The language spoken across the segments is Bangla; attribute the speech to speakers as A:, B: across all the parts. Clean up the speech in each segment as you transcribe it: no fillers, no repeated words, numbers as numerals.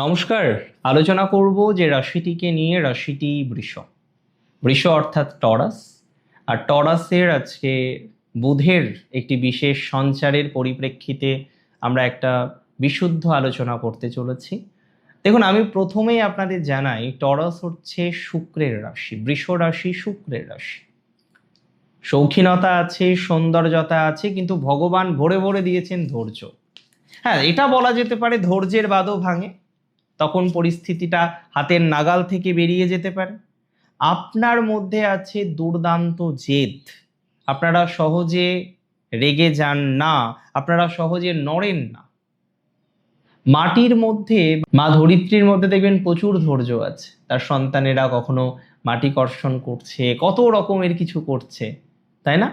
A: নমস্কার। আলোচনা করব যে রাশিটিকে নিয়ে, রাশিটি বৃষ। বৃষ অর্থাৎ টরাস। আর টরাসের আজকে বুধের একটি বিশেষ সঞ্চারের পরিপ্রেক্ষিতে আমরা একটা বিশুদ্ধ আলোচনা করতে চলেছি। দেখুন, আমি প্রথমেই আপনাদের জানাই, টরাস হচ্ছে শুক্রের রাশি। বৃষ রাশি শুক্রের রাশি। শৌখিনতা আছে, সৌন্দর্যতা আছে, কিন্তু ভগবান ভরে ভরে দিয়েছেন ধৈর্য। হ্যাঁ, এটা বলা যেতে পারে ধৈর্যের বাঁধও ভাঙে, তখন পরিস্থিতিটা হাতের নাগাল থেকে বেরিয়ে যেতে পারে। আপনার মধ্যে আছে দুর্দান্ত জেদ। আপনারা সহজে রেগে যান না, আপনারা সহজে নড়েন না। মাটির মধ্যে, মা ধরিত্রীর মধ্যে দেখবেন প্রচুর ধৈর্য আছে। তার সন্তানেরা কখনো মাটি কর্ষণ করছে, কত রকমের কিছু করছে, তাই না?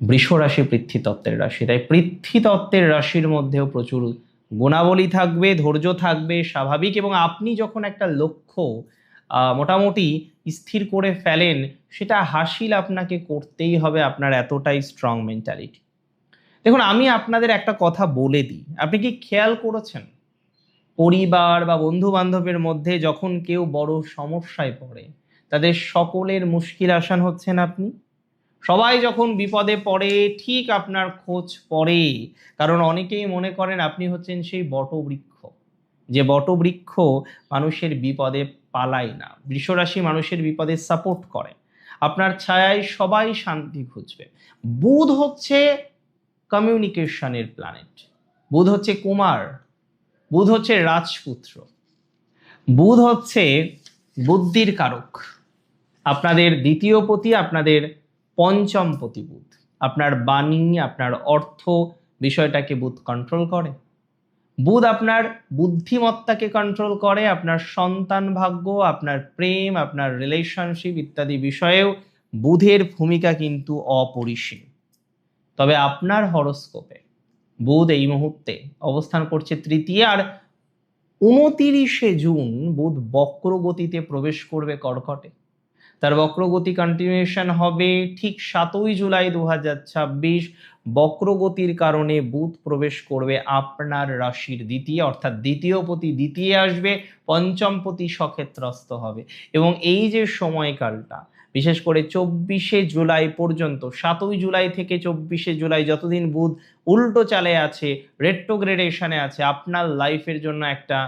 A: বৃষ রাশি পৃথ্বীতত্ত্বের রাশি, তাই পৃথ্বীতত্ত্বের রাশির মধ্যেও প্রচুর গুণাবলী থাকবে, ধৈর্য থাকবে, স্বাভাবিক। এবং আপনি যখন একটা লক্ষ্য মোটামুটি স্থির করে ফেলেন, সেটা হাসিল আপনাকে করতেই হবে, আপনার এতটাই স্ট্রং মেন্টালিটি। দেখুন, আমি আপনাদের একটা কথা বলে দিই, আপনি কি খেয়াল করেছেন পরিবার বা বন্ধু বান্ধবের মধ্যে যখন কেউ বড় সমস্যায় পড়ে, তাদের সকলের মুশকিল আসান হচ্ছেন আপনি? সবাই যখন বিপদে পড়ে ঠিক আপনার খোঁজ পড়ে, কারণ অনেকেই মনে করেন আপনি হচ্ছেন সেই বটবৃক্ষ, যে বটবৃক্ষ মানুষের বিপদে পালায় না। বৃষরাশি মানুষের বিপদে সাপোর্ট করে, আপনার ছায়ায় সবাই শান্তি খুঁজবে। বুধ হচ্ছে কমিউনিকেশনের প্ল্যানেট, বুধ হচ্ছে কুমার, বুধ হচ্ছে রাজপুত্র, বুধ হচ্ছে বুদ্ধির কারক। আপনাদের দ্বিতীয় পতি, আপনাদের পঞ্চম পতি বুধ। আপনার বাণী, আপনার অর্থ বিষয়টাকে বুধ কন্ট্রোল করে। বুধ আপনার বুদ্ধিমত্তাকে কন্ট্রোল করে, আপনার সন্তান ভাগ্য, আপনার প্রেম, আপনার রিলেশনশিপ ইত্যাদি বিষয়েও বুধের ভূমিকা কিন্তু অপরিসীম। তবে আপনার হরোস্কোপে বুধ এই মুহূর্তে অবস্থান করছে তৃতীয়, আর 29শে জুন বুধ বক্রগতিতে প্রবেশ করবে কর্কটে। তার বক্রগতি কন্টিনিউশন হবে ঠিক 7ই জুলাই 2026। বক্রগতির কারণে বুধ প্রবেশ করবে আপনার রাশির দ্বিতীয়, অর্থাৎ দ্বিতীয় পতি দ্বিতীয় আসবে, পঞ্চম পতি সক্ষেত্রস্থ হবে। এবং এই যে সময়কালটা, বিশেষ করে 24শে জুলাই পর্যন্ত, 7ই জুলাই থেকে 24শে জুলাই, যতদিন বুধ উল্টো চালে আছে, রেট্রোগ্রেডেশনে আছে, আপনার লাইফের জন্য একটা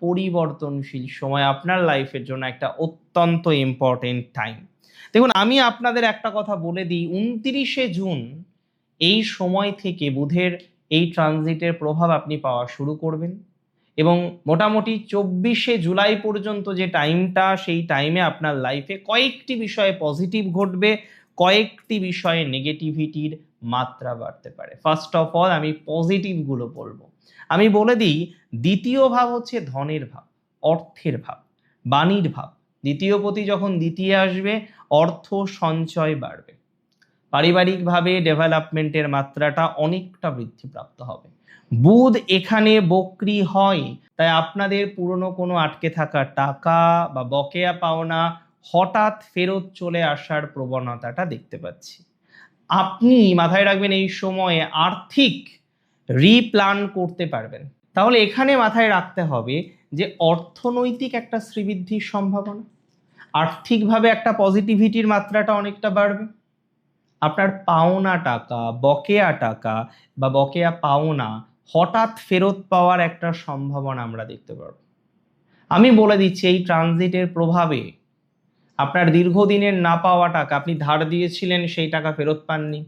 A: পরিবর্তনশীল সময়, আপনার লাইফের জন্য একটা অত্যন্ত ইম্পর্টেন্ট টাইম। দেখুন, আমি আপনাদের একটা কথা বলে দিই, 29শে জুন এই সময় থেকে বুধের এই ট্রানজিটের প্রভাব আপনি পাওয়া শুরু করবেন, এবং মোটামুটি 24শে জুলাই পর্যন্ত যে টাইমটা, সেই টাইমে আপনার লাইফে কয়েকটি বিষয়ে পজিটিভ ঘটবে, কয়েকটি বিষয়ে নেগেটিভিটির মাত্রা বাড়তে পারে। ফার্স্ট অফ অল আমি পজিটিভগুলো বলবো। আমি বলে দিই, দ্বিতীয় ভাব হচ্ছে ধনের ভাব, অর্থের ভাব, বাণীর ভাব। দ্বিতীয় পতি যখন দ্বিতীয় আসবে, অর্থ সঞ্চয় বাড়বে, পারিবারিকভাবে ডেভেলপমেন্টের মাত্রাটা অনেকটা বৃদ্ধিপ্রাপ্ত হবে। বুধ এখানে বক্রি হয়, তাই আপনাদের পুরনো কোনো আটকে থাকা টাকা বা বকেয়া পাওনা হঠাৎ ফেরত চলে আসার প্রবণতাটা দেখতে পাচ্ছি। আপনি মাথায় রাখবেন, এই সময়ে আর্থিক রিপ্ল্যান করতে পারবেন। তাহলে এখানে মাথায় রাখতে হবে যে অর্থনৈতিক একটা শ্রীবৃদ্ধির সম্ভাবনা, আর্থিকভাবে একটা পজিটিভিটির মাত্রাটা অনেকটা বাড়বে। আপনার পাওনা টাকা, বকেয়া টাকা বা বকেয়া পাওনা হঠাৎ ফেরত পাওয়ার একটা সম্ভাবনা আমরা দেখতে পারব। আমি বলে দিচ্ছি, এই ট্রানজিটের প্রভাবে আপনার দীর্ঘদিনের না পাওয়া টাকা, আপনি ধার দিয়েছিলেন সেই টাকা ফেরত পাননি,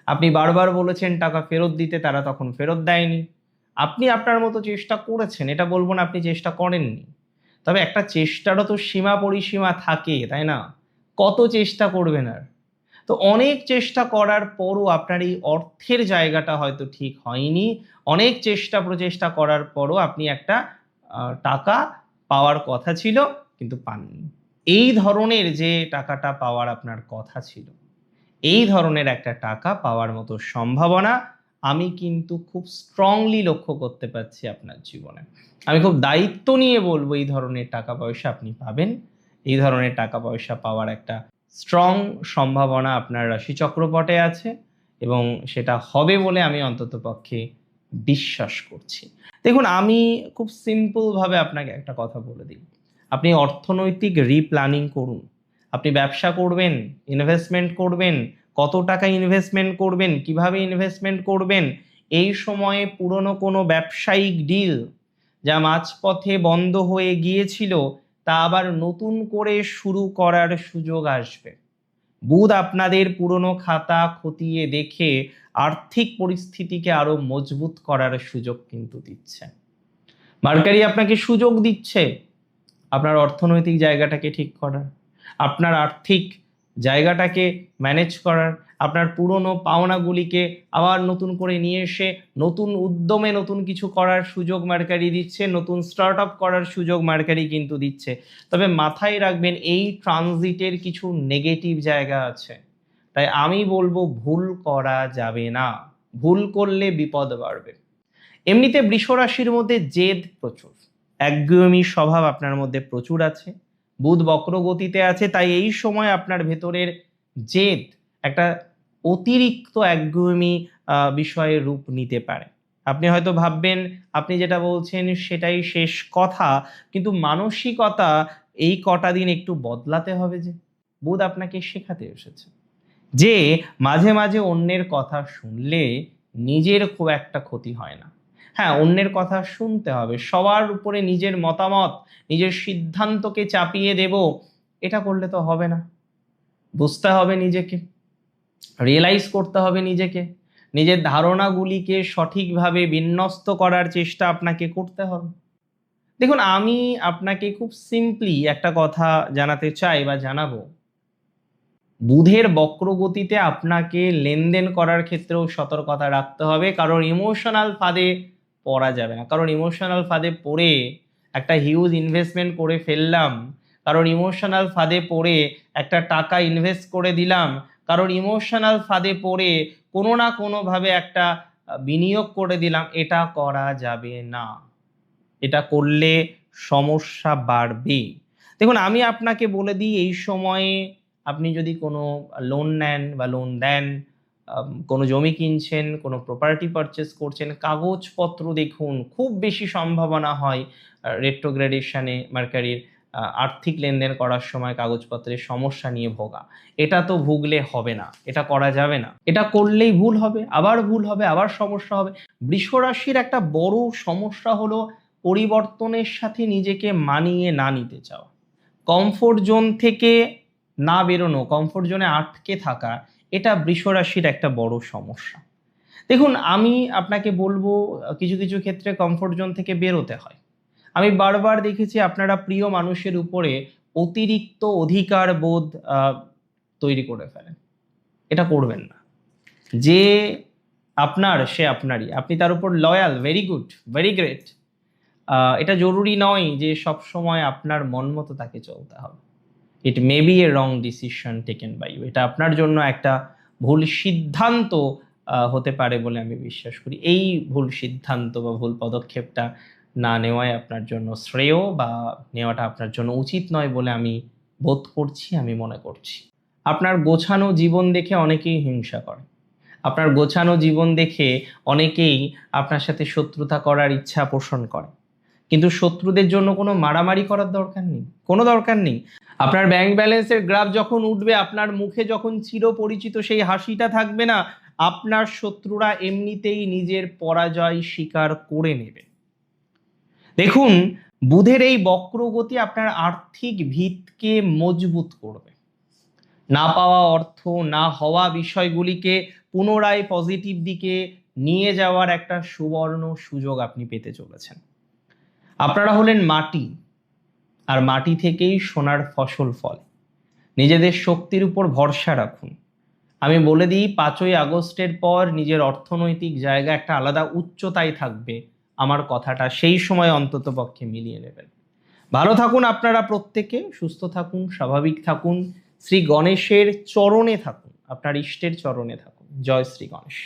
A: আপনি বারবার বলেছেন টাকা ফেরত দিতে, তারা তখন ফেরত দেয়নি। আপনি আপনার মতো চেষ্টা করেছেন, এটা বলবো না আপনি চেষ্টা করেননি, তবে একটা চেষ্টারও তো সীমা পরিসীমা থাকে, তাই না? কত চেষ্টা করবেন আর? তো অনেক চেষ্টা করার পরও আপনার এই অর্থের জায়গাটা হয়তো ঠিক হয়নি। অনেক চেষ্টা প্রচেষ্টা করার পরও আপনি একটা টাকা পাওয়ার কথা ছিল, কিন্তু পাননি। এই ধরনের যে টাকাটা পাওয়ার আপনার কথা ছিল, এই ধরনের একটা টাকা পাওয়ার মতো সম্ভাবনা আমি কিন্তু খুব স্ট্রংলি লক্ষ্য করতে পারছি আপনার জীবনে। আমি খুব দায়িত্ব নিয়ে বলবো, এই ধরনের টাকা পয়সা আপনি পাবেন। এই ধরনের টাকা পয়সা পাওয়ার একটা স্ট্রং সম্ভাবনা আপনার রাশি চক্রপটে আছে, এবং সেটা হবে বলে আমি অন্তত পক্ষে বিশ্বাস করছি। দেখুন, আমি খুব সিম্পলভাবে আপনাকে একটা কথা বলে দিই। আপনি অর্থনৈতিক রিপ্ল্যানিং করুন। আপনি ব্যবসা করবেন, ইনভেস্টমেন্ট করবেন, কত টাকা ইনভেস্টমেন্ট করবেন, কিভাবে ইনভেস্টমেন্ট করবেন, এই সময়ে পুরনো কোনো ব্যবসায়িক ডিল যা মাঝপথে বন্ধ হয়ে গিয়েছিল তা আবার নতুন করে শুরু করার সুযোগ আসবে। বুধ আপনাদের পুরনো খাতা খতিয়ে দেখে আর্থিক পরিস্থিতিকে আরো মজবুত করার সুযোগ কিন্তু দিচ্ছে। মার্কারি আপনাকে সুযোগ দিচ্ছে আপনার অর্থনৈতিক জায়গাটাকে ঠিক করার, আপনার আর্থিক জায়গাটাকে ম্যানেজ করার, আপনার পুরনো পাওনাগুলিকে আবার নতুন করে নিয়ে এসে নতুন উদ্যমে নতুন কিছু করার সুযোগ মার্কারি দিচ্ছে, নতুন স্টার্ট আপ করার সুযোগ মার্কারি কিন্তু দিচ্ছে। তবে মাথায় রাখবেন, এই ট্রানজিটের কিছু নেগেটিভ জায়গা আছে, তাই আমি বলবো ভুল করা যাবে না। ভুল করলে বিপদ বাড়বে। এমনিতে বৃষ রাশির মধ্যে জেদ প্রচুর, একগুঁয়েমি স্বভাব আপনার মধ্যে প্রচুর আছে। বুধ বক্রগতিতে আছে, তাই এই সময় আপনার ভেতরের জেদ একটা অতিরিক্ত একগুঁয়েমি বিষয়ে রূপ নিতে পারে। আপনি হয়তো ভাববেন আপনি যেটা বলছেন সেটাই শেষ কথা, কিন্তু মানসিকতা এই কটা দিন একটু বদলাতে হবে। যে বুধ আপনাকে শেখাতে এসেছে যে মাঝে মাঝে অন্যের কথা শুনলে নিজের খুব একটা ক্ষতি হয় না। হ্যাঁ, অন্যের কথা শুনতে হবে, সবার উপরে নিজের মতামত, নিজের সিদ্ধান্তকে চাপিয়ে দেব, এটা করলে তো হবে না। বুঝতে হবে নিজেকে, রিয়েলাইজ করতে হবে নিজেকে, নিজের ধারণাগুলিকে সঠিকভাবে বিন্যস্ত করার চেষ্টা আপনাকে করতে হবে। দেখুন, আমি আপনাকে খুব সিম্পলি একটা কথা জানাতে চাই বা জানাবো। বুধের বক্রগতিতে আপনাকে লেনদেন করার ক্ষেত্রেও সতর্কতা রাখতে হবে, কারণ ইমোশনাল ফাঁদে পড়া যাবে না। কারণ ইমোশনাল ফাঁদে পড়ে একটা হিউজ ইনভেস্টমেন্ট করে ফেললাম, কারণ ইমোশনাল ফাঁদে পড়ে একটা টাকা ইনভেস্ট করে দিলাম, কারণ ইমোশনাল ফাঁদে পড়ে কোনো না কোনোভাবে একটা বিনিয়োগ করে দিলাম, এটা করা যাবে না। এটা করলে সমস্যা বাড়বে। দেখুন, আমি আপনাকে বলে দিই, এই সময়ে আপনি যদি কোনো লোন নেন বা লোন দেন, কোনো জমি কিনছেন, কোনো প্রপার্টি পারচেস করছেন, কাগজপত্র দেখুন। খুব বেশি সম্ভাবনা হয় রেট্রোগ্রেডেশনে মার্কারির আর্থিক লেনদেন করার সময় কাগজপত্রের সমস্যা নিয়ে ভোগা। এটা তো ভুগলে হবে না, এটা করা যাবে না। এটা করলেই ভুল হবে, আবার ভুল হবে, আবার সমস্যা হবে। বৃষ রাশির একটা বড় সমস্যা হলো পরিবর্তনের সাথে নিজেকে মানিয়ে না নিতে চাওয়া, কমফোর্ট জোন থেকে না বেরোনো, কমফোর্ট জোনে আটকে থাকা, এটা বৃষ রাশির একটা বড় সমস্যা। দেখুন, আমি আপনাকে বলবো কিছু কিছু ক্ষেত্রে কমফোর্ট জোন থেকে বেরোতে হয়। আমি বারবার দেখেছি আপনারা প্রিয় মানুষের উপরে অতিরিক্ত অধিকার বোধ তৈরি করে ফেলেন। এটা করবেন না। যে আপনার সে আপনারই, আপনি তার উপর loyal, very good, very great. এটা জরুরি নয় যে সব সময় আপনার মন মতো তাকে চলতে হবে। It may be a wrong decision taken by you. এটা আপনার জন্য একটা ভুল সিদ্ধান্ত হতে পারে বলে আমি বিশ্বাস করি। এই ভুল সিদ্ধান্ত বা ভুল পদক্ষেপটা না নেওয়াই আপনার জন্য শ্রেয়, বা নেওয়াটা আপনার জন্য উচিত নয় বলে আমি বোধ করছি, আমি মনে করছি। আপনার গোছানো জীবন দেখে অনেকেই হিংসা করে, আপনার গোছানো জীবন দেখে অনেকেই আপনার সাথে শত্রুতা করার ইচ্ছা পোষণ করে, কিন্তু শত্রুদের জন্য কোনো মারামারি করার দরকার নেই, কোনো দরকার নেই। আপনার ব্যাংক ব্যালেন্সের গ্রাফ যখন উঠবে, আপনার মুখে যখন চিরপরিচিত সেই হাসিটা থাকবে না, আপনার শত্রুরা এমনিতেই নিজের পরাজয় স্বীকার করে নেবে। দেখুন, বুধের এই বক্রগতি আপনার আর্থিক ভিতকে মজবুত করবে। না পাওয়া অর্থ, না হওয়া বিষয়গুলিকে পুনরায় পজিটিভ দিকে নিয়ে যাওয়ার একটা সুবর্ণ সুযোগ আপনি পেতে চলেছেন। আপনারা হলেন মাটি, আর মাটি থেকেই সোনার ফসল ফলে। নিজেদের শক্তির উপর ভরসা রাখুন। আমি বলে দিই, 5ই আগস্টের পর নিজের অর্থনৈতিক জায়গা একটা আলাদা উচ্চতায় থাকবে। আমার কথাটা সেই সময় অন্তত পক্ষে মিলিয়ে নেবেন। ভালো থাকুন আপনারা প্রত্যেকে, সুস্থ থাকুন, স্বাভাবিক থাকুন, শ্রী গণেশের চরণে থাকুন, আপনার ইষ্টের চরণে থাকুন। জয় শ্রী গণেশ।